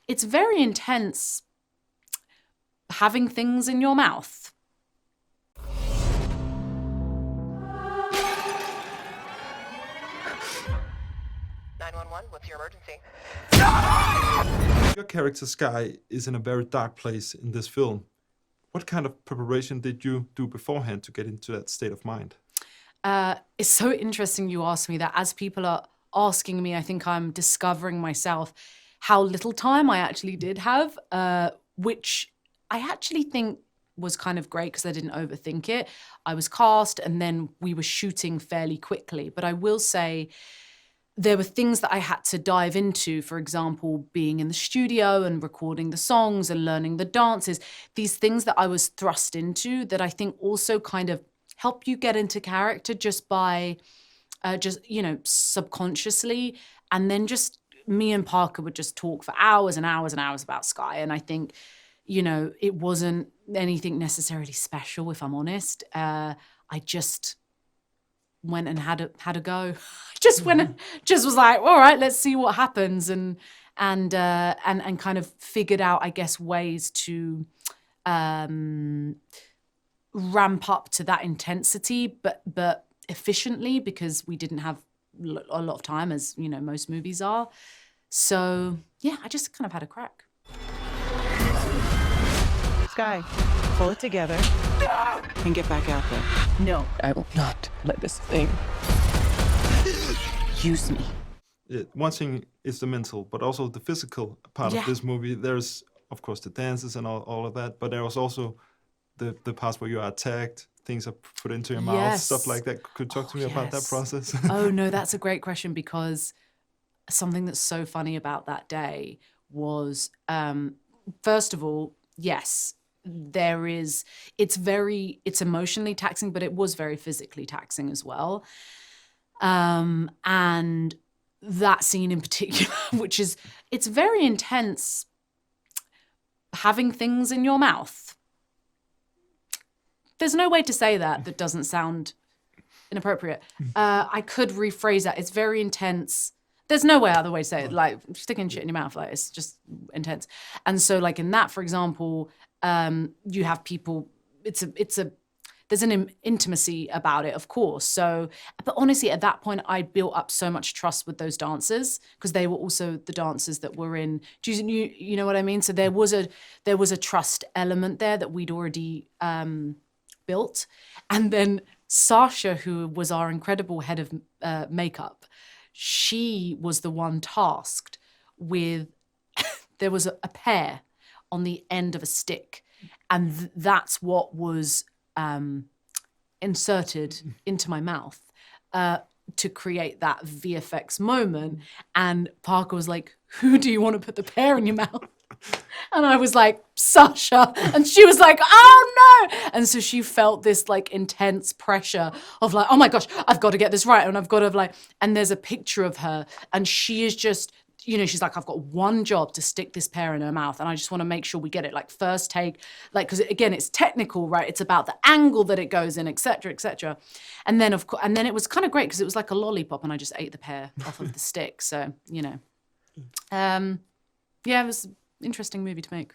it's very intense having things in your mouth. 911, what's your emergency? Your character Skye is in a very dark place in this film. What kind of preparation did you do beforehand to get into that state of mind? It's so interesting you ask me that. As people are asking me, I think I'm discovering myself how little time I actually did have, which I actually think was kind of great because I didn't overthink it. I was cast and then we were shooting fairly quickly. But I will say there were things that I had to dive into, for example, being in the studio and recording the songs and learning the dances, these things that I was thrust into that I think also kind of help you get into character just by, subconsciously. And then just me and Parker would just talk for hours and hours and hours about Skye. And I think, it wasn't anything necessarily special, if I'm honest. I just went and had a go. Just went and just was like, all right, let's see what happens, and kind of figured out, I guess, ways to ramp up to that intensity, but efficiently, because we didn't have a lot of time, as most movies are. So yeah, I just kind of had a crack. Skye, pull it together and get back out there. No, I will not let this thing use me. One thing is the mental, but also the physical part of this movie. There's, of course, the dances and all of that, but there was also the parts where you are attacked, things are put into your mouth, stuff like that. Could you talk to me about that process? Oh, no, that's a great question, because something that's so funny about that day was, first of all, yes, it's emotionally taxing, but it was very physically taxing as well. And that scene in particular, it's very intense having things in your mouth. There's no way to say that doesn't sound inappropriate. I could rephrase that. It's very intense. There's no other way to say it. Like sticking shit in your mouth, like it's just intense. And so, like in that, for example, you have people. There's an intimacy about it, of course. So, but honestly, at that point, I built up so much trust with those dancers because they were also the dancers that were in. You know what I mean? So there was a trust element there that we'd already built, and then Sasha, who was our incredible head of makeup, she was the one tasked with. There was a pear on the end of a stick, and that's what was inserted into my mouth to create that VFX moment. And Parker was like, who do you want to put the pear in your mouth? And I was like, Sasha. And she was like, oh no. And so she felt this like intense pressure of like, oh my gosh, I've got to get this right. And I've got to and there's a picture of her and she is just, she's like, I've got one job to stick this pear in her mouth. And I just want to make sure we get it like first take, because again, it's technical, right? It's about the angle that it goes in, et cetera, et cetera. And then it was kind of great because it was like a lollipop and I just ate the pear off of the stick. So, yeah, it was an interesting movie to make.